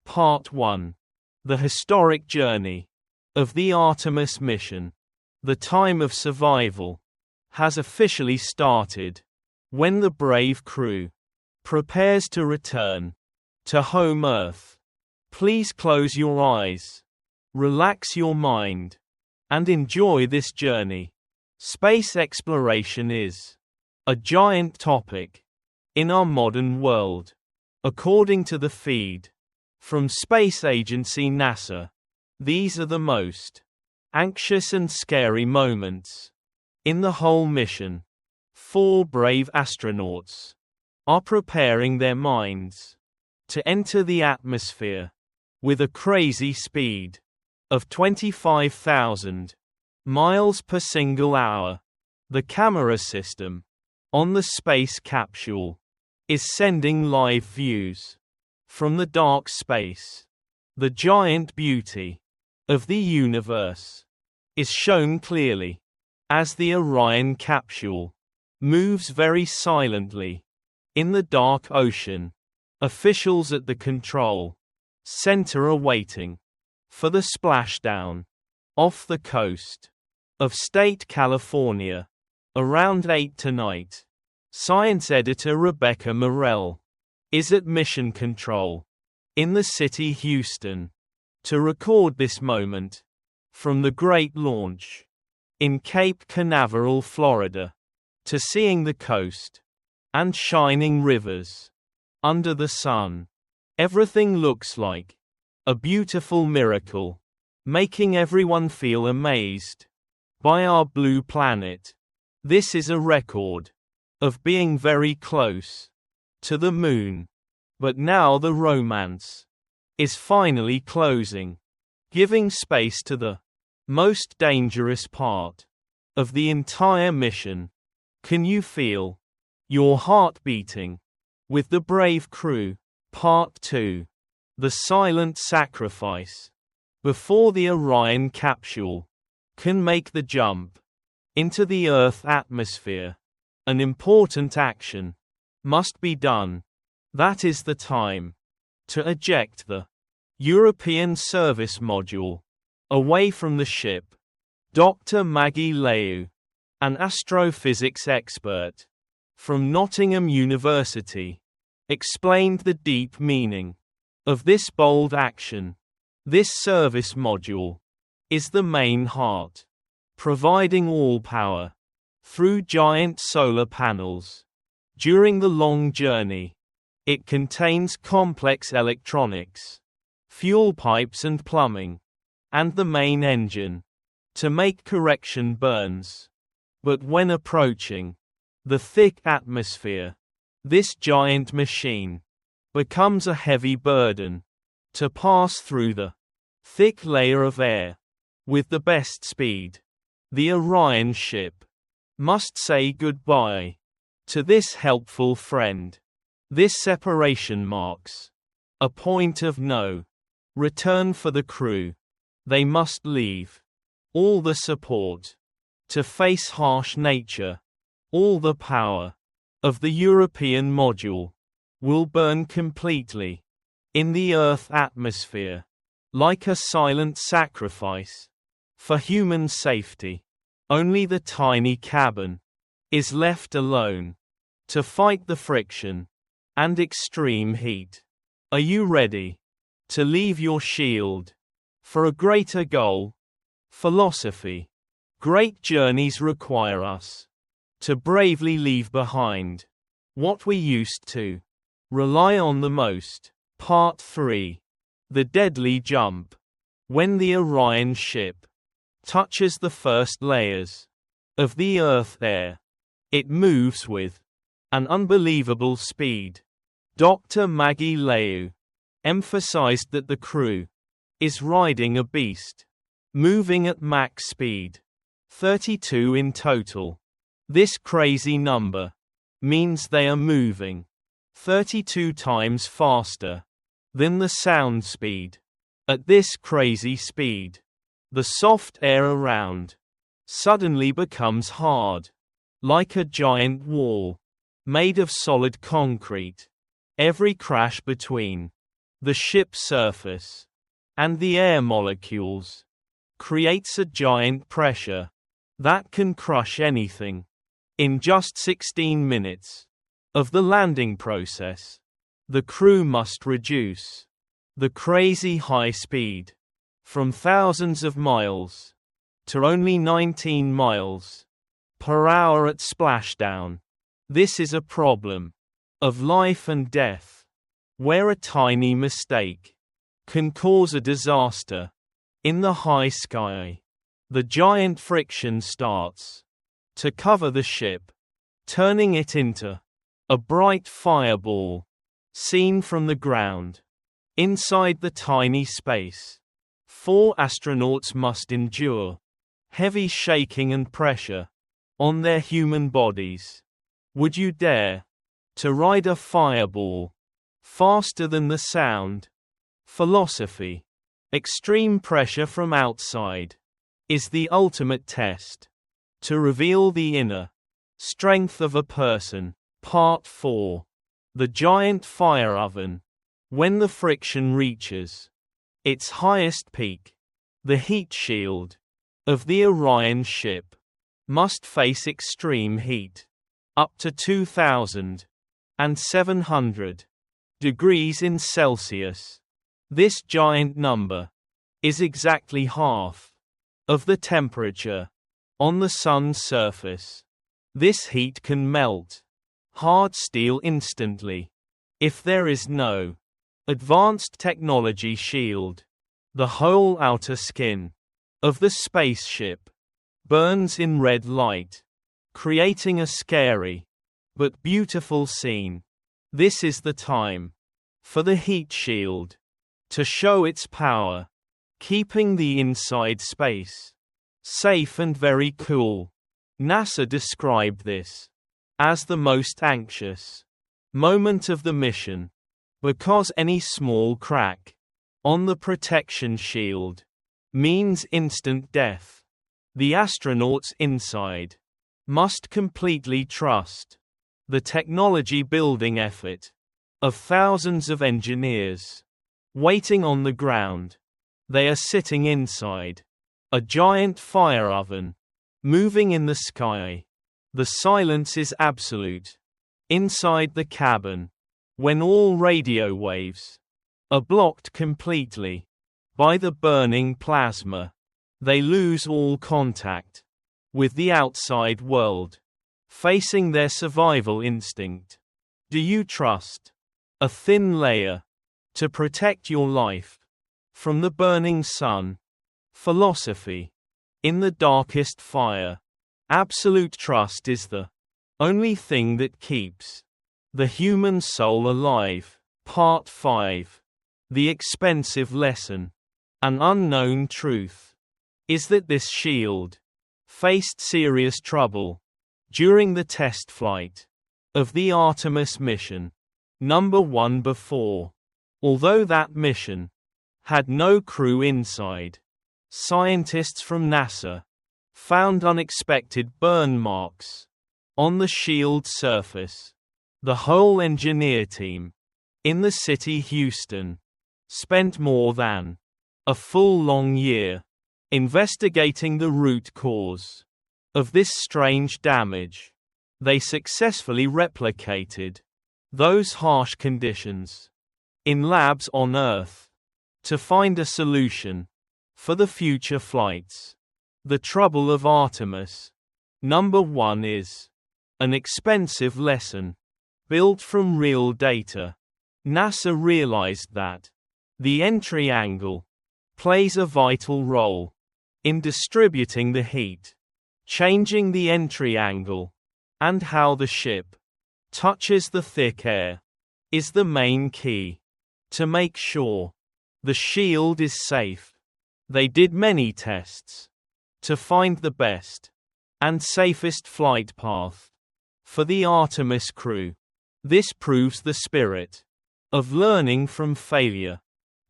Part 1. The historic journey of the Artemis mission. The time of survival has officially started when the brave crew prepares to return to home Earth. Please close your eyes, relax your mind, and enjoy this journey. Space exploration is a giant topic in our modern world. According to the feed from space agency NASA, these are the most anxious and scary moments in the whole mission. 4 brave astronauts are preparing their minds to enter the atmosphere with a crazy speed of 25,000 miles per single hour. The camera system on the space capsule is sending live views from the dark space. The giant beauty of the universe is shown clearly as the Orion capsule moves very silently in the dark ocean. Officials at the control center are waiting for the splashdown off the coast of State California around 8 tonight. Science editor Rebecca Morell is at mission control in the city Houston to record this moment from the great launch in Cape Canaveral, Florida, to seeing the coast and shining rivers under the sun. Everything looks like a beautiful miracle, making everyone feel amazed by our blue planet. This is a record of being very close to the moon. But now the romance is finally closing, giving space to the most dangerous part of the entire mission. Can you feel your heart beating with the brave crew? Part 2. The silent sacrifice. Before the Orion capsule can make the jump into the Earth atmosphere, an important action must be done. That is the time to eject the European service module away from the ship. Dr. Maggie Leu, an astrophysics expert from Nottingham University, explained the deep meaning of this bold action. This service module is the main heart, providing all power through giant solar panels. During the long journey, it contains complex electronics, fuel pipes and plumbing, and the main engine to make correction burns. But when approaching the thick atmosphere, this giant machine becomes a heavy burden to pass through the thick layer of air with the best speed. The Orion ship must say goodbye to this helpful friend. This separation marks a point of no return for the crew. They must leave all the support to face harsh nature. All the power of the European module will burn completely in the Earth atmosphere, like a silent sacrifice for human safety. Only the tiny cabin is left alone to fight the friction and extreme heat. Are you ready to leave your shield for a greater goal? Philosophy. Great journeys require us to bravely leave behind what we used to rely on the most. Part 3. The deadly jump. When the Orion ship touches the first layers of the Earth air, it moves with an unbelievable speed. Dr. Maggie Leu emphasized that the crew is riding a beast, moving at Mach speed, 32 in total. This crazy number means they are moving 32 times faster than the sound speed. At this crazy speed, the soft air around suddenly becomes hard, like a giant wall made of solid concrete. Every crash between the ship's surface, and the air molecules, creates a giant pressure that can crush anything. In just 16 minutes of the landing process, the crew must reduce the crazy high speed from thousands of miles to only 19 miles per hour at splashdown. This is a problem of life and death, where a tiny mistake can cause a disaster. In the high sky, the giant friction starts to cover the ship, turning it into a bright fireball seen from the ground. Inside the tiny space, 4 astronauts must endure heavy shaking and pressure on their human bodies. Would you dare to ride a fireball faster than the sound? Philosophy. Extreme pressure from outside is the ultimate test to reveal the inner strength of a person. Part 4. The giant fire oven. When the friction reaches its highest peak, the heat shield of the Orion ship must face extreme heat, up to 2,700 degrees in Celsius. This giant number is exactly half of the temperature on the sun's surface. This heat can melt hard steel instantly if there is no advanced technology shield. The whole outer skin of the spaceship burns in red light, creating a scary but beautiful scene. This is the time for the heat shield to show its power, keeping the inside space safe and very cool. NASA described this as the most anxious moment of the mission, because any small crack on the protection shield means instant death. The astronauts inside must completely trust the technology building effort of thousands of engineers waiting on the ground. They are sitting inside a giant fire oven, moving in the sky. The silence is absolute inside the cabin when all radio waves are blocked completely by the burning plasma. They lose all contact with the outside world, facing their survival instinct. Do you trust a thin layer to protect your life from the burning sun? Philosophy. In the darkest fire, absolute trust is the only thing that keeps the human soul alive. Part 5. The expensive lesson. An unknown truth is that this shield faced serious trouble during the test flight of the Artemis mission number 1 before. Although that mission had no crew inside, scientists from NASA found unexpected burn marks on the shield's surface. The whole engineer team in the city Houston spent more than a full long year investigating the root cause of this strange damage. They successfully replicated those harsh conditions in labs on Earth to find a solution for the future flights. The trouble of Artemis number 1 is an expensive lesson built from real data. NASA realized that the entry angle plays a vital role in distributing the heat. Changing the entry angle and how the ship touches the thick air is the main key to make sure the shield is safe. They did many tests to find the best and safest flight path for the Artemis crew. This proves the spirit of learning from failure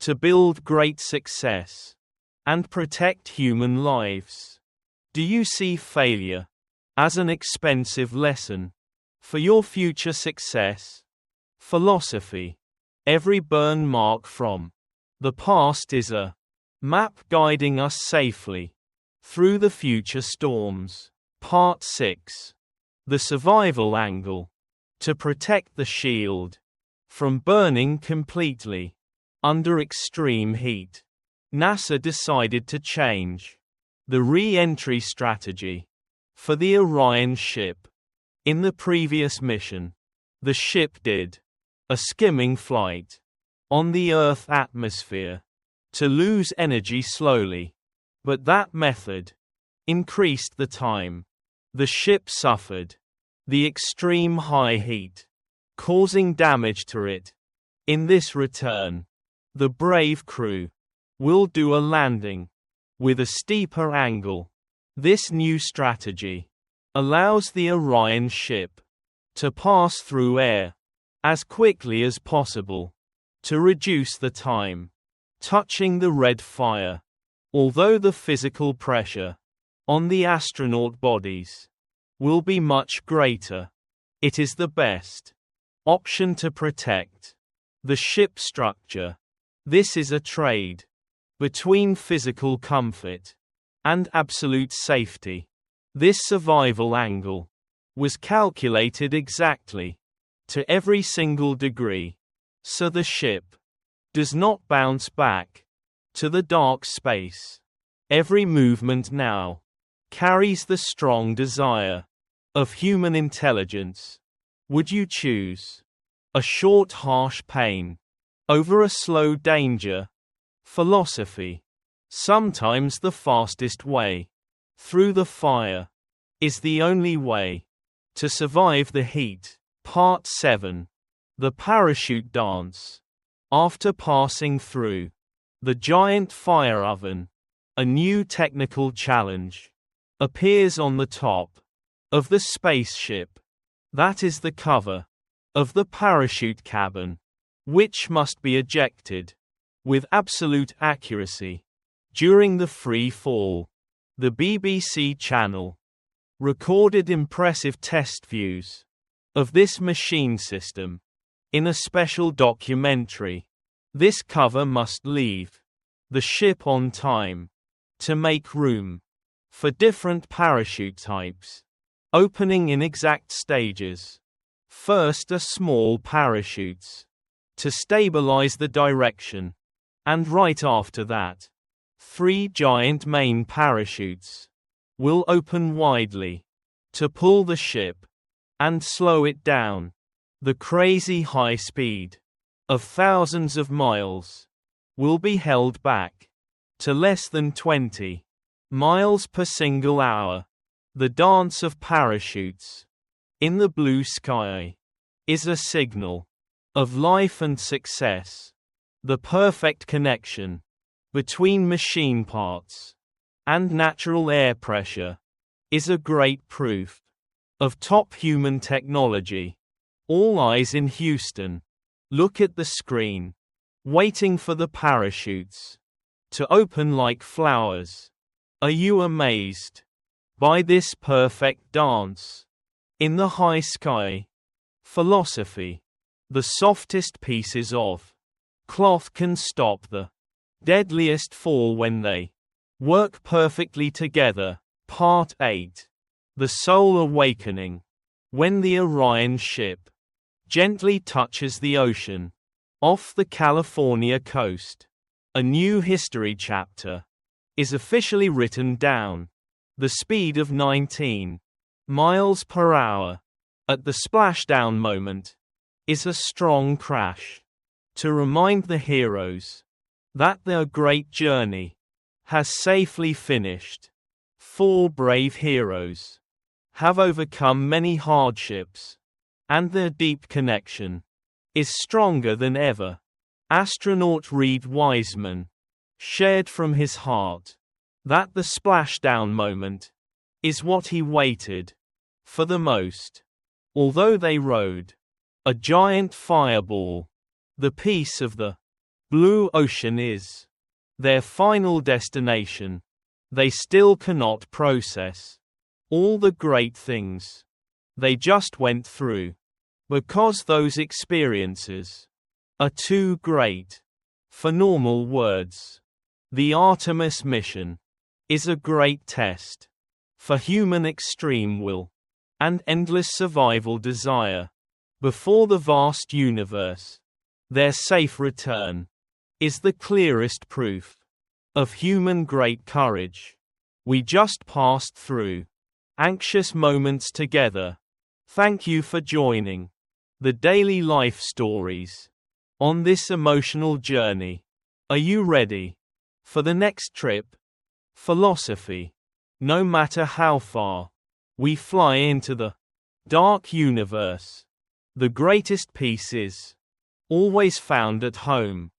to build great success and protect human lives. Do you see failure as an expensive lesson for your future success? Philosophy. Every burn mark from the past is a map guiding us safely through the future storms. Part 6. The survival angle. To protect the shield from burning completely under extreme heat, NASA decided to change the re-entry strategy for the Orion ship. In the previous mission, the ship did a skimming flight on the Earth atmosphere to lose energy slowly, but that method increased the time the ship suffered the extreme high heat, causing damage to it. In this return, the brave crew will do a landing with a steeper angle. This new strategy allows the Orion ship to pass through air as quickly as possible to reduce the time touching the red fire. Although the physical pressure on the astronaut bodies will be much greater, it is the best option to protect the ship structure. This is a trade between physical comfort and absolute safety. This survival angle was calculated exactly to every single degree, so the ship does not bounce back to the dark space. Every movement now carries the strong desire of human intelligence. Would you choose a short harsh pain over a slow danger? Philosophy. Sometimes the fastest way through the fire is the only way to survive the heat. Part 7. The parachute dance. After passing through the giant fire oven, a new technical challenge appears on the top of the spaceship. That is the cover of the parachute cabin, which must be ejected with absolute accuracy during the free fall. The BBC channel recorded impressive test views of this machine system in a special documentary. This cover must leave the ship on time to make room for different parachute types, opening in exact stages. First are small parachutes to stabilize the direction, and right after that, 3 giant main parachutes will open widely to pull the ship and slow it down. The crazy high speed of thousands of miles will be held back to less than 20 miles per single hour. The dance of parachutes in the blue sky is a signal of life and success. The perfect connection between machine parts and natural air pressure is a great proof of top human technology. All eyes in Houston look at the screen, waiting for the parachutes to open like flowers. Are you amazed by this perfect dance in the high sky? Philosophy. The softest pieces of cloth can stop the deadliest fall when they work perfectly together. Part 8. The soul awakening. When the Orion ship gently touches the ocean off the California coast, a new history chapter is officially written down. The speed of 19 miles per hour at the splashdown moment is a strong crash to remind the heroes that their great journey has safely finished. 4 brave heroes have overcome many hardships, and their deep connection is stronger than ever. Astronaut Reed Wiseman shared from his heart that the splashdown moment is what he waited for the most. Although they rode a giant fireball, the peace of the blue ocean is their final destination. They still cannot process all the great things they just went through, because those experiences are too great for normal words. The Artemis mission is a great test for human extreme will and endless survival desire before the vast universe. Their safe return is the clearest proof of human great courage. We just passed through anxious moments together. Thank you for joining the daily life stories on this emotional journey. Are you ready for the next trip? Philosophy. No matter how far we fly into the dark universe, the greatest peace is always found at home.